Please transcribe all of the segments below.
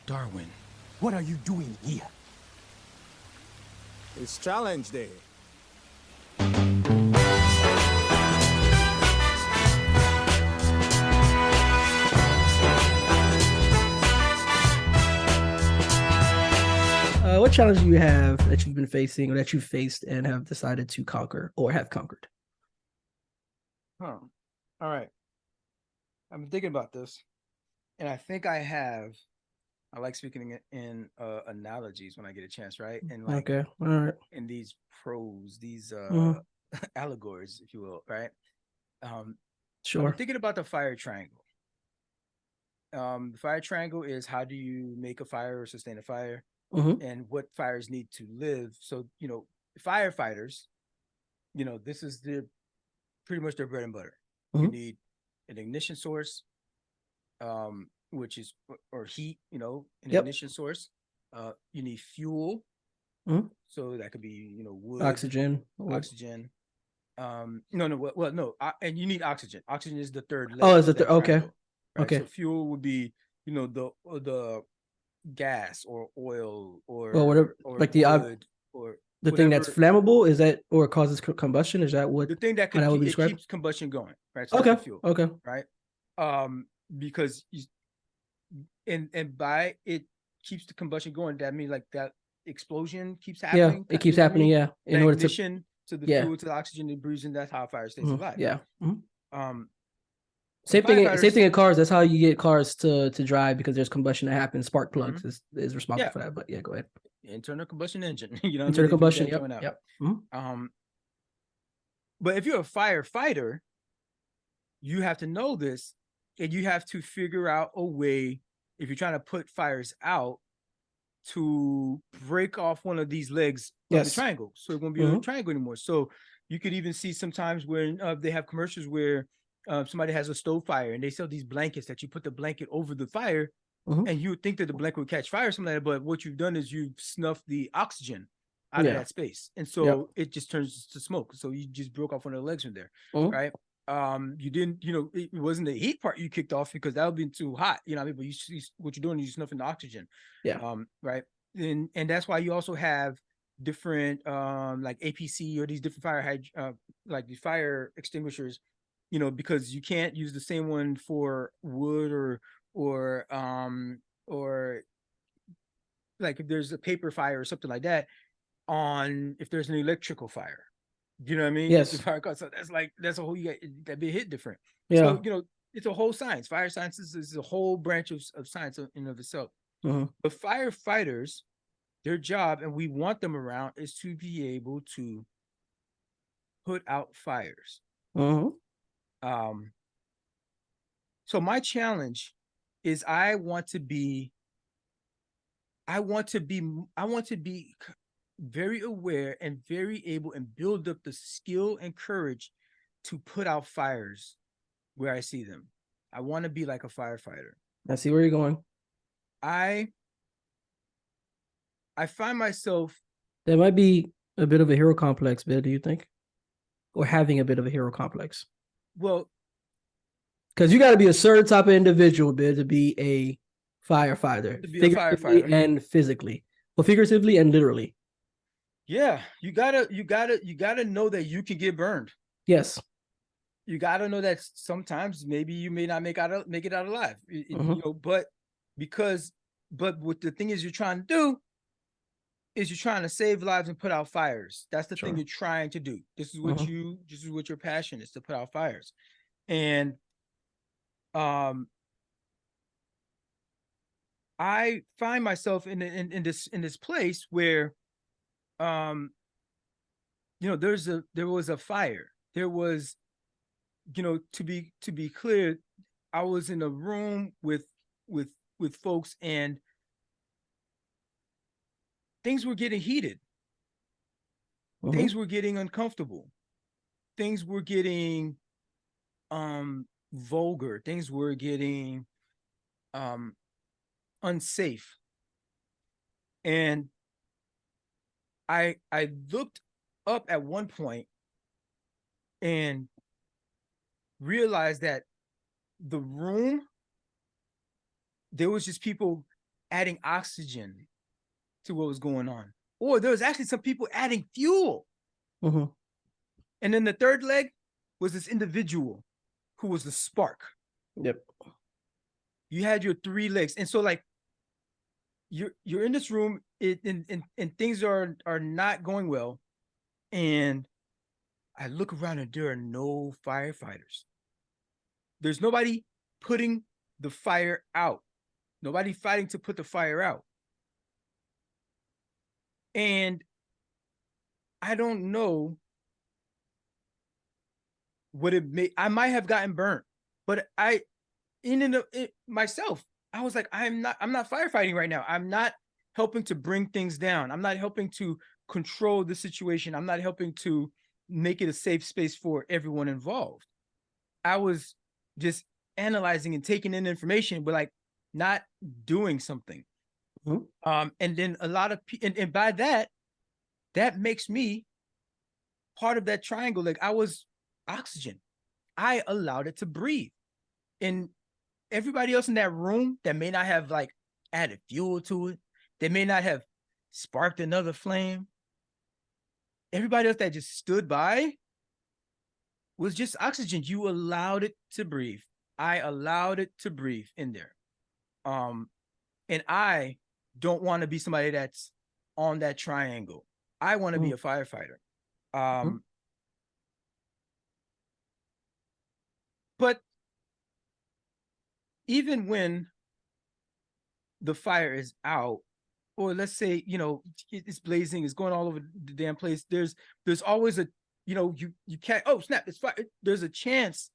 Darwin. What are you doing here? It's challenge day. What challenge do you have that you've been facing or that you faced and have decided to conquer or have conquered? Huh. All right. I've been thinking about this, and I think I have. I like speaking in analogies when I get a chance, right? And like Okay. All right. in these prose, these Mhm. allegories, if you will, right? Um, I've been Sure. thinking about the fire triangle. The fire triangle is how do you make a fire or sustain a fire, Hmm. and what fires need to live. So firefighters, this is the pretty much their bread and butter. You Hmm. need an ignition source, which is or heat, an Yep. ignition source. You need fuel, Hmm. so that could be wood, Oxygen. Wood. oxygen. No, no, well, no, and you need oxygen. Oxygen is the third Oh, leg is of it the that okay? triangle, right? Okay. So fuel would be the gas or oil Well, whatever. or Like wood or the thing that's whatever. flammable is that or causes combustion. Is that what The thing that how that would be it described? keeps combustion going, right? So that's the Okay. fuel, Okay. right? Because and by it keeps the combustion going. That means like that explosion keeps Yeah, happening. it You keeps know what I happening. mean? Yeah, in That order to ignition to the yeah. fuel to the oxygen it breathes in. That's how a fire stays alive. Yeah. Um, and Same thing. Same firefighters, thing in cars. That's how you get cars to drive because there's combustion that happens. Spark mhm, plugs is responsible yeah, for that. But yeah, go ahead. internal combustion engine. You know what I mean? Internal They breathe combustion. that Yep. joint out. Yep. Mhm. Um, but if you're a firefighter, you have to know this, and you have to figure out a way if you're trying to put fires out to break off one of these legs of the Yes. triangle, so it won't be a Hmm. triangle anymore. So you could even see sometimes where they have commercials where somebody has a stove fire and they sell these blankets that you put the blanket over the fire, Hmm. and you would think that the blanket would catch fire or something like that, but what you've done is you've snuffed the oxygen out of Yeah. that space, and Yep. so it just turns to smoke. So you just broke off one of the legs from there, Hmm. right? You didn't, it wasn't the heat part you kicked off because that would be too hot, what I mean? But what you're doing is you're snuffing the oxygen, Yeah. right? And that's why you also have different like APC or these different like the fire extinguishers, because you can't use the same one for wood or or like if there's a paper fire or something like that on if there's an electrical fire. You know what I mean? If the Yes. fire caught, so that's a whole you got that be hit different. Yeah. So it's a whole science. Fire sciences is a whole branch of science in and of itself. Hmm. But firefighters, their job, and we want them around, is to be able to put out fires. Hmm. Um, so my challenge is I want to be, I want to be very aware and very able and build up the skill and courage to put out fires where I see them. I want to be like a firefighter. I see where you're going. I I find myself, There might be a bit of a hero complex, Bill. Do you think, or having a bit of a hero complex? well, Because you got to be a certain type of individual, Bill, to be a firefighter, to be a figuratively firefighter. and physically, well, figuratively and literally. Yeah, you gotta know that you can get burned. Yes. You gotta know that sometimes maybe you may not make it out alive. Hmm. But because but what the thing is you're trying to do is you're trying to save lives and put out fires. That's the thing Sure. you're trying to do. Hmm. This is what your passion is, to put out fires. And um I find myself in this place where um there was a fire. There was, to be clear, I was in a room with with folks, and things were getting heated. Hmm. Things were getting uncomfortable. Things were getting vulgar. Things were getting um unsafe. And I looked up at one point and realized that the room, there was just people adding oxygen to what was going on. Or there was actually some people adding fuel. Mm-hmm. And then the third leg was this individual who was the spark. Yep. You had your three legs. And so like you're in this room and things are not going well. And I look around and there are no firefighters. There's nobody putting the fire out. Nobody fighting to put the fire out. And I don't know what it may, I might have gotten burnt, but myself, I was like, I'm not firefighting right now. I'm not helping to bring things down. I'm not helping to control the situation. I'm not helping to make it a safe space for everyone involved. I was just analyzing and taking in information, but like not doing something. Mm-hmm. And then a lot of people, and by that makes me part of that triangle. Like I was oxygen. I allowed it to breathe. And everybody else in that room that may not have like added fuel to it, they may not have sparked another flame. Everybody else that just stood by was just oxygen. You allowed it to breathe. I allowed it to breathe in there. And I don't want to be somebody that's on that triangle. I want to be a firefighter. But even when the fire is out, or let's say, you know, it's blazing, it's going all over the damn place, there's always a, you know, you can't, oh snap, it's fire. There's a chance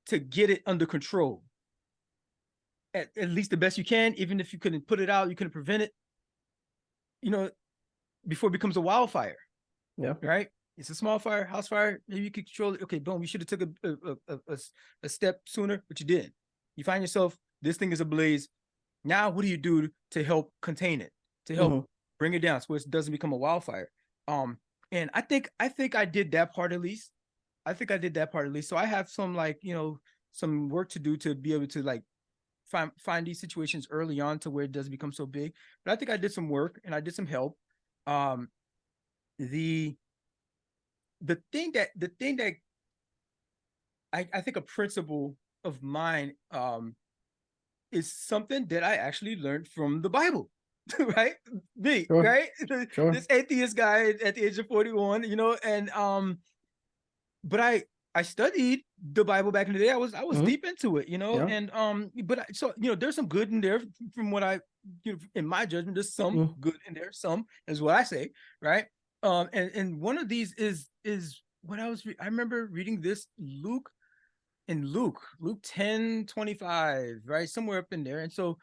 to get it under control. At least the best you can, even if you couldn't put it out, you couldn't prevent it, you know, before it becomes a wildfire. Yeah. Right? It's a small fire, house fire, maybe you could control it. Okay, boom, you should have took a step sooner, but you didn't. You find yourself, this thing is ablaze. Now, what do you do to help contain it, to help bring it down so it doesn't become a wildfire? And I think I did that part at least. So I have some, like, you know, some work to do to be able to like find these situations early on to where it doesn't become so big. But I think I did some work and I did some help. The thing that I think a principle of mine is something that I actually learned from the Bible. Right? Me, Sure. right? Sure. This atheist guy at the age of 41, you know, and but I studied the Bible back in the day. I was deep into it, you know, and so, you know, there's some good in there from what I, you know, in my judgment, there's some good in there, some is what I say, right? And one of these is what I remember reading this Luke 10:25, right? Somewhere up in there. And so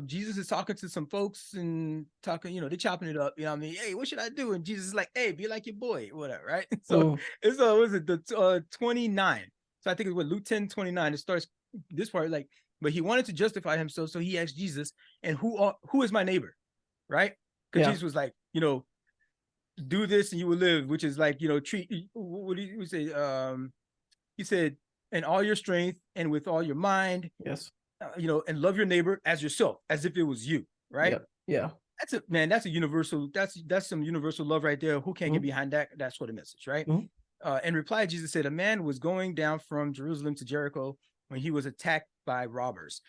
Jesus is talking to some folks and talking, you know, they're chopping it up, you know what I mean? Hey, what should I do? And Jesus is like, hey, be like your boy, whatever, right? So was it the 29? So I think it's what Luke 10:29. It starts this part, like, but he wanted to justify himself, so he asked Jesus, and who is my neighbor, right? Because Jesus was like, you know, do this and you will live, which is like, you know, what do you say? He said, in all your strength and with all your mind, yes, you know, and love your neighbor as yourself, as if it was you, right? Yeah. That's a universal, that's some universal love right there. Who can't get behind that? That sort of message, right? In reply, Jesus said, a man was going down from Jerusalem to Jericho when he was attacked by robbers.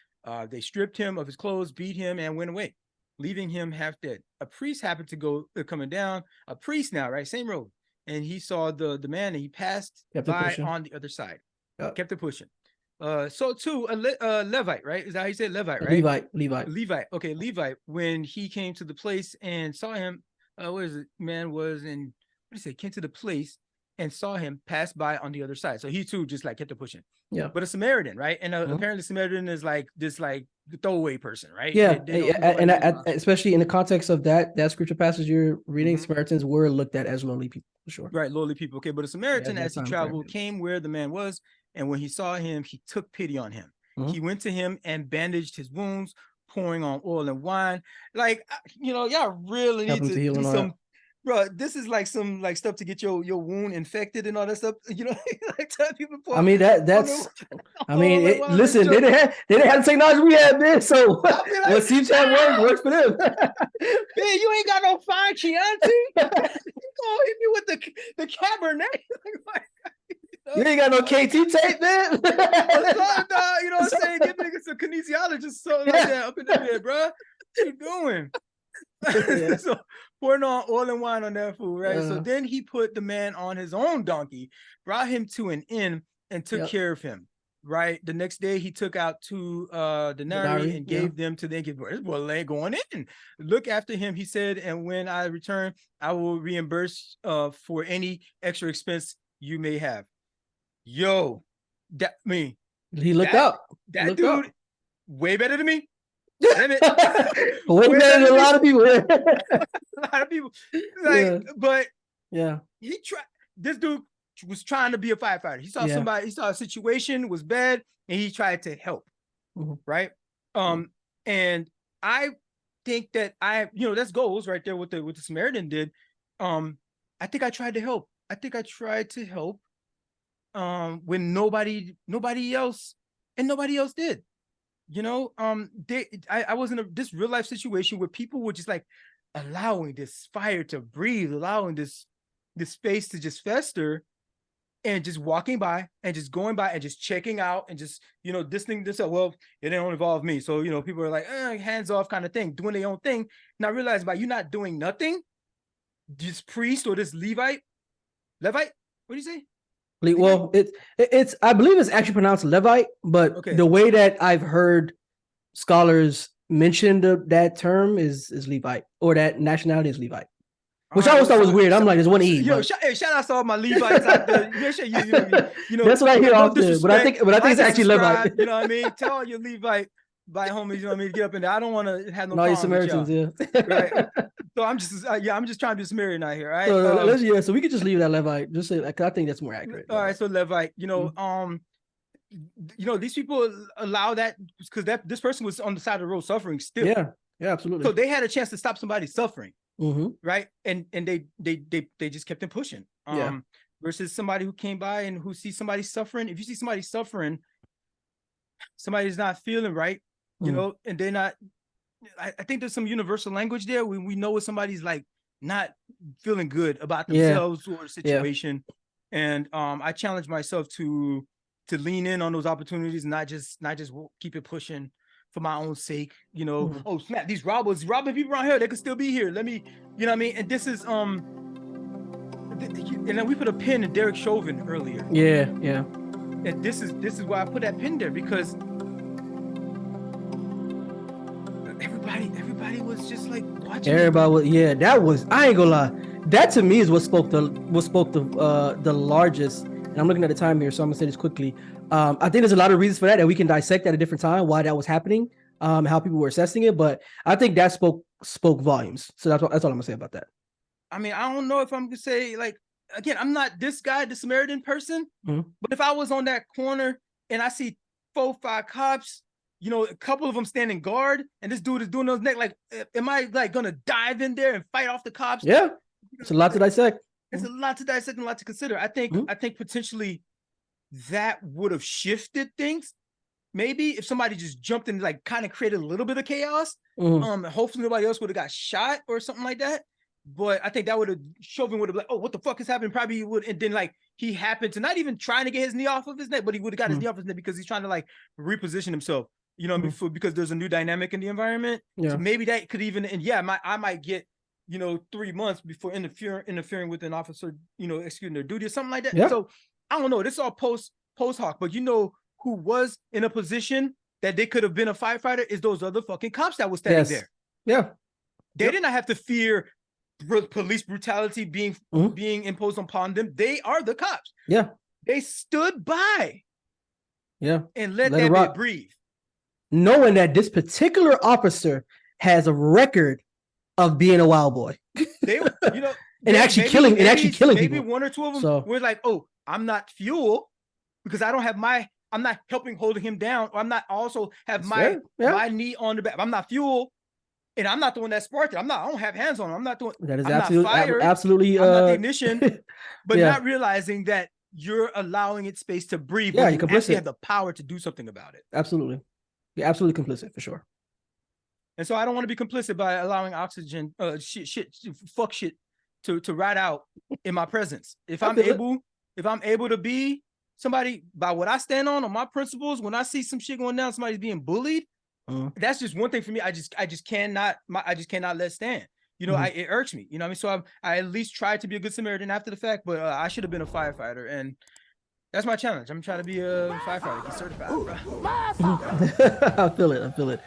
They stripped him of his clothes, beat him, and went away, leaving him half dead. A priest happened to go coming down, a priest now, right? Same road. And he saw the man and he passed by on the other side. Kept it pushing. So too, a Levite, right? Is that how you say Levite, right? Levite. Okay, Levite. When he came to the place and saw him, what is it? Man was in, what do you say? Came to the place and saw him pass by on the other side. So he too just like kept it pushing. Yeah. But a Samaritan, right? And apparently Samaritan is like this like throwaway person, right? Yeah. Especially in the context of that scripture passage you're reading, Samaritans were looked at as lowly people, for sure. Right, lowly people. Okay, but a Samaritan, as he traveled, came where the man was, and when he saw him, he took pity on him. He went to him and bandaged his wounds, pouring on oil and wine. Like, you know, y'all really need to do some bro, this is like some like stuff to get your wound infected and all that stuff. You know, like tell people before. I mean that's. I mean, listen, they didn't have the technology we had then, so I'll be like, what seems to have works for them. Man, you ain't got no fine Chianti. You gonna hit me with the Cabernet? You ain't got no KT tape, man. You know what I'm saying? Give niggas some kinesiologist so like that up in the bed, bro. What you doing? Yeah. So pouring on oil and wine on that food, right? So then he put the man on his own donkey, brought him to an inn, and took care of him. Right. The next day he took out 2 denarii and gave them to the innkeeper. This boy ain't going in. Look after him, he said, and when I return, I will reimburse for any extra expense you may have. Yo, he looked up. That dude, way better than me. Damn it. way better than a lot of people. A lot of people. Like, but he tried. This dude was trying to be a firefighter. He saw somebody, he saw a situation was bad, and he tried to help. Right. And I think that that's goals right there with the Samaritan did. I think I tried to help. When nobody else did. You know, I was in this real life situation where people were just like allowing this fire to breathe, allowing this space to just fester, and just walking by and just going by and just checking out and just, well, it don't involve me. So, people are like, hands off kind of thing, doing their own thing. Not realizing by you not doing nothing, this priest or this Levite, what do you say? Well, it's I believe it's actually pronounced Levite, but the way that I've heard scholars mention that term is Levite, or that nationality is Levite. Which I always thought was weird. I'm like, there's one E. Shout out to all my Levites out there. Make sure that's what I hear often. But I think it's actually Levite. You know what I mean? Tell all your Levite homies, you know what I mean, get up in there. I don't want to have no problems Samaritans, with y'all. Right? So I'm just trying to be Samaritan out here, right? So we could just leave that Levite. Just say, like, I think that's more accurate. All right, so Levite, these people allow that because this person was on the side of the road suffering still. Yeah, absolutely. So they had a chance to stop somebody suffering. Right. And they just kept them pushing. Versus somebody who came by and who sees somebody suffering. If you see somebody suffering, somebody's not feeling right, and they're not. I think there's some universal language there. We know when somebody's like not feeling good about themselves or the situation. And I challenge myself to lean in on those opportunities, not just keep it pushing for my own sake, oh snap, these robbers robbing people around here, they could still be here. Let me, you know what I mean? And this is and then we put a pin in Derek Chauvin earlier. Yeah. And this is why I put that pin there, because everybody was just like watching. Everybody was, that was, I ain't gonna lie. That to me is what spoke the largest. And I'm looking at the time here, so I'm gonna say this quickly. I think there's a lot of reasons for that we can dissect at a different time why that was happening, how people were assessing it. But I think that spoke volumes. So that's all I'm gonna say about that. I mean, I don't know if I'm gonna say, like, again, I'm not this guy, the Samaritan person, but if I was on that corner and I see 4-5 cops, a couple of them standing guard, and this dude is doing those neck, like, am I like gonna dive in there and fight off the cops? Yeah, it's a lot to dissect. It's a lot to dissect and a lot to consider. I think potentially that would have shifted things. Maybe if somebody just jumped in, like, kind of created a little bit of chaos. Hopefully nobody else would have got shot or something like that. But I think that would have, Chauvin would have like, oh, what the fuck is happening? Probably he would, and then like he happened to not even trying to get his knee off of his neck, but he would have got his knee off his neck because he's trying to like reposition himself. Because there's a new dynamic in the environment. So maybe that could even, and I might get 3 months before interfering with an officer, executing their duty or something like that. Yeah. So I don't know. This is all post hoc, but who was in a position that they could have been a firefighter is those other fucking cops that was standing there. Yeah. They did not have to fear police brutality being imposed upon them. They are the cops. Yeah. They stood by. Yeah. And let that man breathe. Knowing that this particular officer has a record of being a wild boy. They were, and actually killing people. Maybe one or two of them were like, oh, I'm not fuel because I don't have I'm not holding him down, or I'm not also have my knee on the back. I'm not fuel. And I'm not the one that sparked it. I don't have hands on them. I'm not doing. That is I'm absolutely, not fired. absolutely. I'm not the ignition, but yeah. not realizing that you're allowing it space to breathe. Yeah, when you're you actually complicit. have the power to do something about it. Absolutely. You're absolutely complicit for sure. And so I don't want to be complicit by allowing oxygen, fuck shit to ride out in my presence. If I'm able to be somebody by what I stand on my principles, when I see some shit going down, somebody's being bullied, that's just one thing for me. I just cannot let stand. You know, it irks me. You know what I mean? So I at least tried to be a good Samaritan after the fact, but I should have been a firefighter, and that's my challenge. I'm trying to be a firefighter, get certified, bro. I feel it.